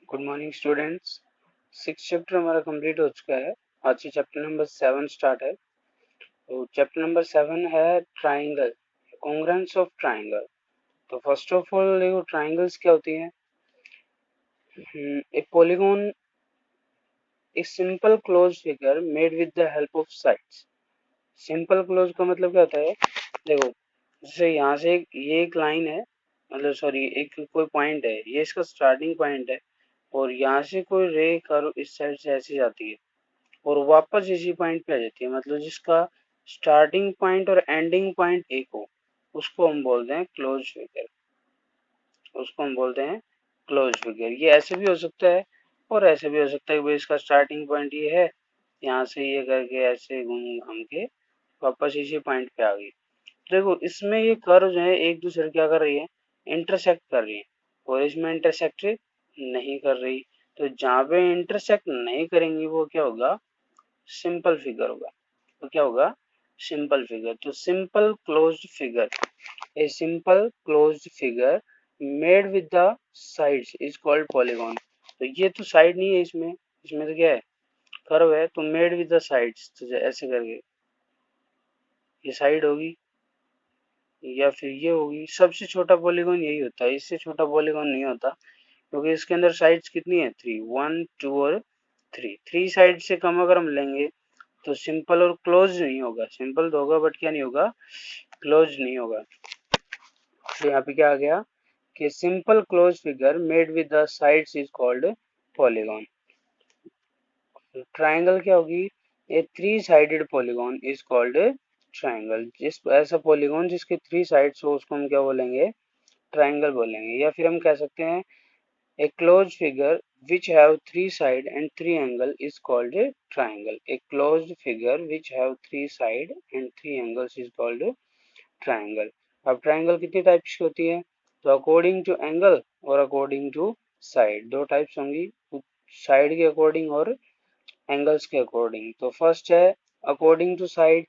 Good morning students. 6 chapter हमारा complete हो चुका है। आज से चैप्टर नंबर 7 स्टार्ट है। तो चैप्टर नंबर 7 है ट्राइंगल, कॉन्ग्रुएंस ऑफ ट्राइंगल। तो फर्स्ट ऑफ ऑल देखो ट्राइंगल्स क्या होती हैं। ए polygon a simple close figure made with the help of sides. Simple close का मतलब क्या होता है, देखो जैसे यहाँ से ये एक लाइन है, मतलब सॉरी एक कोई पॉइंट है, ये इसका स्टार्टिंग पॉइंट है और यहाँ से कोई रे कर्व इस साइड से ऐसे जाती है और वापस इसी पॉइंट पे आ जाती है, मतलब जिसका स्टार्टिंग पॉइंट और एंडिंग पॉइंट एक हो, उसको हम बोलते हैं क्लोज फिगर। उसको हम बोलते हैं क्लोज फिगर। ये ऐसे भी हो सकता है और ऐसे भी हो सकता है कि भाई इसका स्टार्टिंग पॉइंट ये है, यहाँ से ये करके ऐसे घूम घूम के वापस इसी पॉइंट पे आ गई। देखो इसमें ये कर्व जो है एक दूसरे क्या कर रही है, इंटरसेक्ट कर रही है और इसमें इंटरसेक्ट नहीं कर रही। तो जहाँ पे इंटरसेक्ट नहीं करेंगी वो क्या होगा, सिंपल फिगर होगा। तो क्या होगा, सिंपल फिगर। तो simple closed figure, a simple closed figure made with the sides is called polygon. तो ये तो साइड नहीं है इसमें, इसमें तो क्या है, कर्व है। तो मेड विद द साइड्स, तो ऐसे करके ये साइड होगी या फिर ये होगी। सबसे छोटा पॉलीगॉन यही होता है, इससे छोटा पॉलीगॉन नहीं होता क्योंकि इसके अंदर साइड्स कितनी है, 3, 1, 2 और 3। 3 साइड से कम अगर हम लेंगे तो सिंपल और क्लोज नहीं होगा। सिंपल तो होगा बट क्या नहीं होगा, क्लोज नहीं होगा। तो यहाँ पे क्या आ गया कि simple close figure made with the sides is called polygon. Triangle क्या होगी, ए 3 sided polygon is called triangle. जिस ऐसा पॉलीगॉन जिसके 3 साइड्स हो उसको हम क्या बोलेंगे, ट्राइंगल बोलेंगे। या फिर हम कह सकते हैं a closed figure which have 3 sides and 3 angles is called a triangle. A closed figure which have 3 sides and 3 angles is called a triangle. अब ट्राइंगल कितनी टाइप्स की होती है, तो अकॉर्डिंग टू एंगल और अकॉर्डिंग टू साइड, दो types होंगी, side के अकॉर्डिंग और एंगल्स के अकॉर्डिंग। तो फर्स्ट है according to side.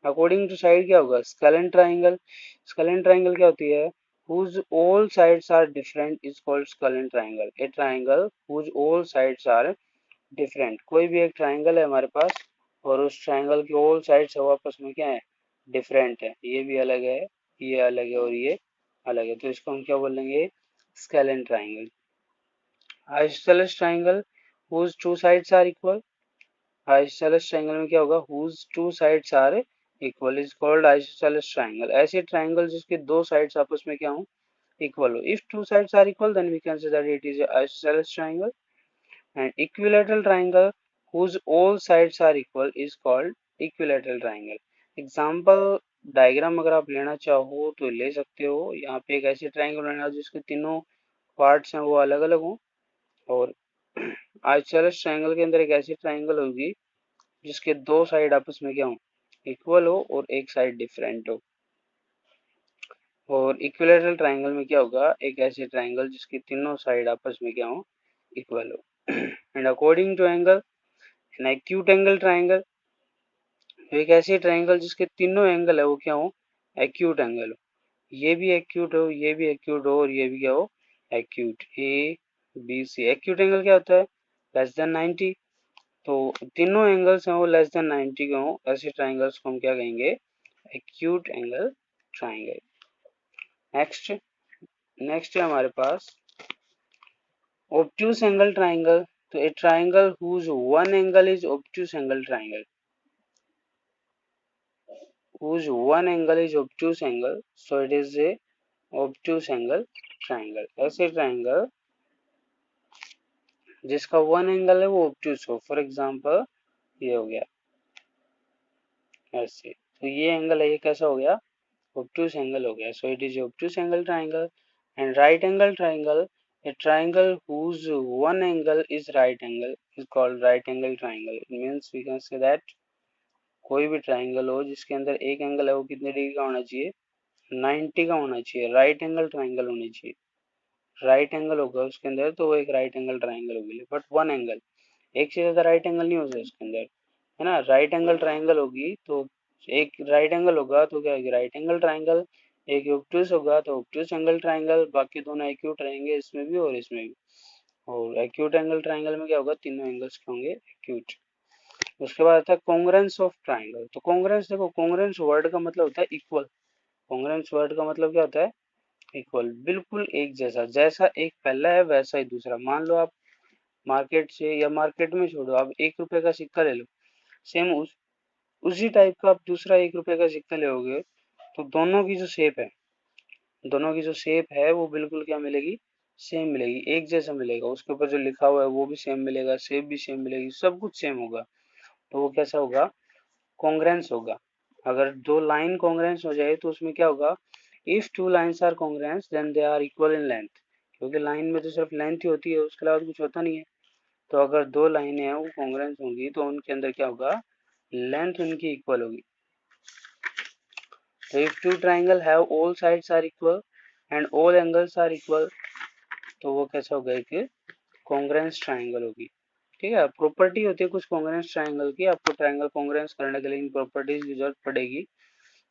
According to side क्या होगा, scalene triangle. Scalene triangle क्या होती है, whose all sides are different is called skull and triangle. A triangle whose all sides are different। कोई भी एक ट्राइंगल है हमारे पास और उस ट्राइंगल की all sides है वो आपस में क्या है, डिफरेंट है। ये भी अलग है, ये अलग है और ये अलग है, तो इसको हम क्या बोलेंगे, scale and triangle. Isosceles triangle whose two sides are equal। Isosceles triangle में क्या होगा, whose two sides are equal is called isosceles triangle। ऐसे ट्राइंगल जिसके दो साइड्स आपस में क्या हो, equal हो। If two sides are equal, then we can say that it is a isosceles triangle. And equilateral triangle whose all sides are equal is called equilateral triangle. Example diagram अगर आप लेना चाहो तो ले सकते हो। यहाँ पे एक ऐसी ट्राइंगल लेना जिसके तीनों पार्ट्स हैं वो अलग अलग हों, और आइसोसेलेस ट्राइंगल के अंदर एक ऐसी ट्राइंगल होगी जिसके दो साइड आपस में क्या हो, इक्वल हो और एक साइड डिफरेंट हो। और इक्विलैटरल ट्राइंगल में क्या होगा, एक ऐसे ट्राइंगल जिसकी तीनों साइड आपस में क्या हो, इक्वल हो। And according to angle, an acute angle triangle, एक ऐसी ट्राइंगल जिसके तीनों एंगल है वो क्या हो, एक्यूट एंगल हो। ये भी एक्यूट हो, ये भी एक्यूट हो और ये भी क्या हो, acute. A B C. Acute angle क्या होता है, लेस देन 90। तो तीनों एंगल्स हैं वो लेस देन 90 के हो, ऐसे ट्राइंगल्स को हम क्या कहेंगे, acute angle triangle. Next next है हमारे पास obtuse angle triangle। तो a triangle whose one angle is obtuse angle triangle, whose one angle is obtuse angle, so it is a obtuse angle triangle। ऐसे triangle जिसका one angle है वो obtuse हो, for example ये हो गया ऐसे, तो ये एंगल है, ये कैसा हो गया, obtuse एंगल हो गया, so it is obtuse angle triangle। and right angle triangle, a triangle whose one angle is right angle is called right angle triangle। It means we can say that कोई भी triangle हो जिसके अंदर एक angle है वो कितने degree का होना चाहिए, 90 का होना चाहिए, राइट एंगल ट्राइंगल होनी चाहिए। राइट एंगल होगा उसके अंदर तो वो एक राइट एंगल ट्राइंगल होगी, बट वन एंगल, एक से ज्यादा राइट एंगल नहीं हो सकता उसके अंदर, है ना। राइट एंगल ट्राइंगल होगी तो एक राइट एंगल होगा तो क्या होगी, राइट एंगल ट्राइंगल। एक ऑब्टूस होगा तो ऑब्टूस एंगल ट्राइंगल, बाकी दोनों एक्यूट रहेंगे इसमें भी और इसमें भी। और एक्यूट एंगल ट्राइंगल में क्या होगा, तीनों एंगल्स के होंगे एक्यूट। उसके बाद आता है कॉन्ग्रेंस ऑफ ट्राइंगल। तो कॉन्ग्रेंस, देखो कॉन्ग्रेंस वर्ड का मतलब होता है इक्वल। कॉन्ग्रेंस वर्ड का मतलब क्या होता है, इक्वल, बिल्कुल एक जैसा, जैसा एक पहला है वैसा ही दूसरा। मान लो आप मार्केट से, या मार्केट में छोड़ो, आप 1 रुपए का सिक्का ले लो, सेम उसी टाइप का आप दूसरा 1 रुपए का सिक्का लोगे, तो दोनों की जो शेप है वो बिल्कुल क्या मिलेगी, सेम मिलेगी, एक जैसा मिलेगा। उसके ऊपर जो लिखा हुआ है वो भी सेम मिलेगा, शेप भी सेम मिलेगी, सब कुछ सेम होगा। तो वो कैसा होगा, कॉन्ग्रेंस होगा। अगर दो लाइन कॉन्ग्रेंस हो जाए तो उसमें क्या होगा, if two lines are congruent then they are equal in length. क्योंकि लाइन में तो सिर्फ लेंथ ही होती है, उसके अलावा कुछ होता नहीं है। तो अगर दो लाइनें हैं वो कॉन्ग्रेंस होंगी तो उनके अंदर क्या होगा, लेंथ उनकी इक्वल होगी। तो if two triangle have all sides are equal and all angles are equal, तो वो कैसा होगा, एक कॉन्ग्रेंस ट्राइंगल होगी। ठीक है, प्रॉपर्टी होती है कुछ कॉन्ग्रेंस ट्राइंगल की, आपको ट्राइंगल कॉन्ग्रेंस करने के लिए इन प्रॉपर्टीज की जरूरत पड़ेगी।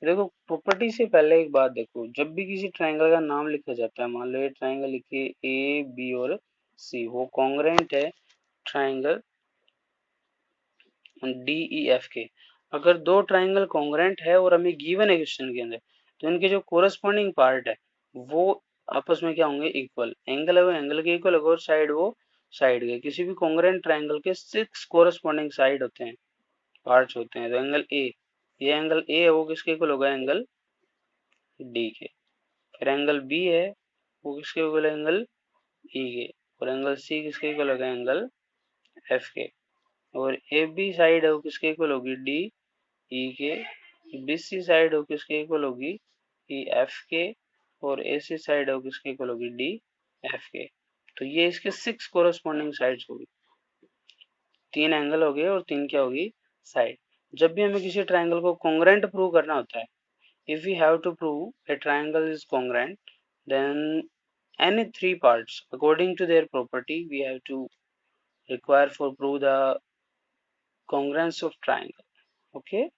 देखो प्रॉपर्टी से पहले एक बात देखो, जब भी किसी ट्राइंगल का नाम लिखा जाता है, मान लो ये ट्राइंगल लिखिए ए बी और सी, वो कॉन्ग्रेंट है ट्राइंगल डी ई एफ के। अगर दो ट्राइंगल कॉन्ग्रेंट है और हमें गिवन है क्वेश्चन के अंदर, तो इनके जो कोरस्पॉन्डिंग पार्ट है वो आपस में क्या होंगे, इक्वल। एंगल है वो एंगल के इक्वल होगा, और साइड वो साइड के। किसी भी कॉन्ग्रेंट ट्राइंगल के 6 कोरस्पॉन्डिंग साइड होते हैं, पार्ट्स होते हैं। तो एंगल ए, ये एंगल ए है वो किसके इक्वल होगा, एंगल डी के। फिर एंगल बी है वो किसके इक्वल है, एंगल ई के। और एंगल सी किसके इक्वल होगा, एंगल एफ के। और ए बी साइड है वो किसके इक्वल होगी, डी ई के। बी सी साइड हो किसके इक्वल होगी, ई एफ के। और ए सी साइड हो किसके इक्वल होगी, डी एफ के। तो ये इसके 6 कोरस्पॉन्डिंग साइड्स होगी। 3 एंगल हो गए और 3 क्या होगी, साइड। जब भी हमें किसी ट्राइंगल को कॉन्ग्रेंट प्रूव करना होता है, if we have to prove a triangle is congruent, then any 3 parts according to their property we have to require for prove the congruence of triangle. Okay,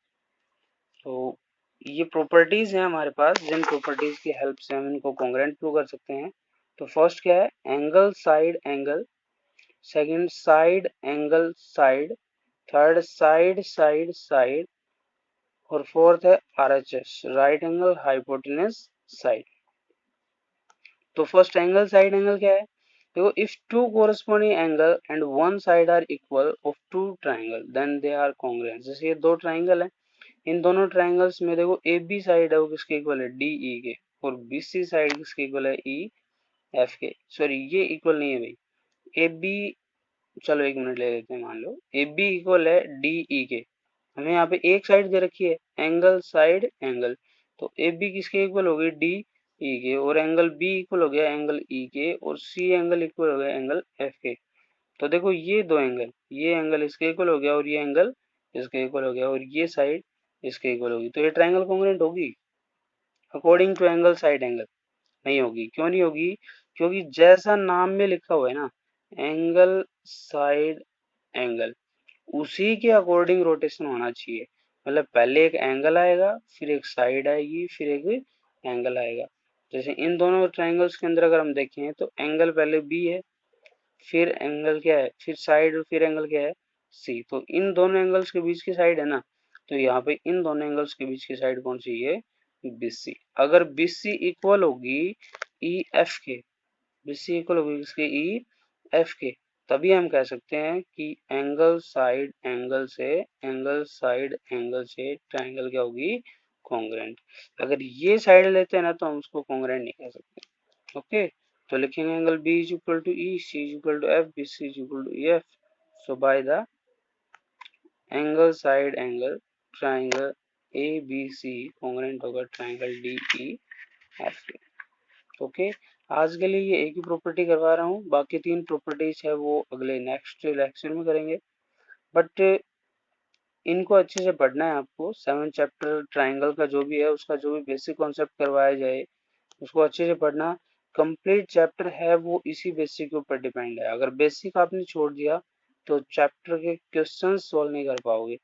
तो ये प्रॉपर्टीज हैं हमारे पास, जिन properties की help से हम इनको कॉन्ग्रेंट प्रूव कर सकते हैं। तो फर्स्ट क्या है, angle side angle. Second side angle side. Third side side side. और फोर्थ है RHS, right angle hypotenuse side. तो फर्स्ट एंगल साइड एंगल क्या है, देखो if two corresponding angle and one side are equal of two triangle then they are congruent. जैसे ये दो triangle है, इन दोनों ट्राइंगल्स में देखो ए बी साइड है वो किसके इक्वल है, डी ई के। और बी सी साइड किसके इक्वल है, ई एफ के। सॉरी ये इक्वल नहीं है भाई, ए बी, चलो एक मिनट ले लेते हैं, मान लो ए बी इक्वल है डी ई के। हमें यहाँ पे एक साइड दे रखी है, एंगल साइड एंगल। तो ए बी किसके इक्वल हो गई, डी ई के। और एंगल बी इक्वल हो गया एंगल ई के। और सी एंगल इक्वल हो गया एंगल एफ के। तो देखो ये दो एंगल, ये एंगल इसके इक्वल हो गया और ये एंगल इसके इक्वल हो गया, और ये साइड इसके इक्वल होगी। तो ये ट्राइंगल कॉन्ग्रुएंट होगी according to angle side angle? नहीं होगी। क्यों नहीं होगी, क्योंकि जैसा नाम में लिखा हुआ है ना, एंगल साइड एंगल, उसी के अकॉर्डिंग रोटेशन होना चाहिए। मतलब पहले एक एंगल आएगा, फिर एक साइड आएगी, फिर एक एंगल आएगा। जैसे इन दोनों ट्राइंगल्स के अंदर अगर हम देखें तो एंगल पहले बी है, फिर एंगल क्या है, फिर साइड, और फिर एंगल क्या है, सी। तो इन दोनों एंगल्स के बीच की साइड है ना, तो यहाँ पे इन दोनों एंगल्स के बीच की साइड कौन सी है, बी सी। अगर बी सी इक्वल होगी ई एफ के, बी सी इक्वल होगी किसके, ई एफ के, तभी हम कह सकते हैं कि एंगल साइड एंगल से ट्राइंगल क्या होगी, कॉन्ग्रुएंट। अगर ये साइड लेते हैं ना तो हम उसको कॉन्ग्रुएंट नहीं कह सकते। ओके, तो लिखेंगे angle B is equal to E, C is equal to F, B C is equal to F. So by the angle side angle triangle A B C congruent होगा ट्राइंगल डी ई एफ के। Okay, आज के लिए ये एक ही property करवा रहा हूँ, बाकी 3 प्रॉपर्टीज है वो अगले नेक्स्ट लेक्चर में करेंगे। बट इनको अच्छे से पढ़ना है आपको। 7 चैप्टर ट्राइंगल का जो भी है उसका जो भी बेसिक कॉन्सेप्ट करवाया जाए उसको अच्छे से पढ़ना। कंप्लीट चैप्टर है वो इसी बेसिक के ऊपर डिपेंड है। अगर बेसिक आपने छोड़ दिया तो चैप्टर के क्वेश्चन सॉल्व नहीं कर पाओगे।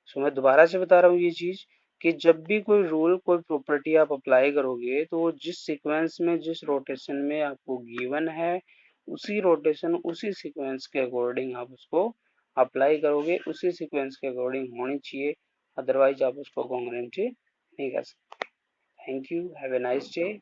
सो मैं दोबारा से बता रहा हूँ ये चीज, कि जब भी कोई रूल कोई प्रॉपर्टी आप अप्लाई करोगे तो वो जिस सीक्वेंस में जिस रोटेशन में आपको गिवन है उसी रोटेशन उसी सीक्वेंस के अकॉर्डिंग आप उसको अप्लाई करोगे, उसी सीक्वेंस के अकॉर्डिंग होनी चाहिए, अदरवाइज आप उसको कॉन्ग्रुएंट नहीं कर सकते। Thank you, have a nice day.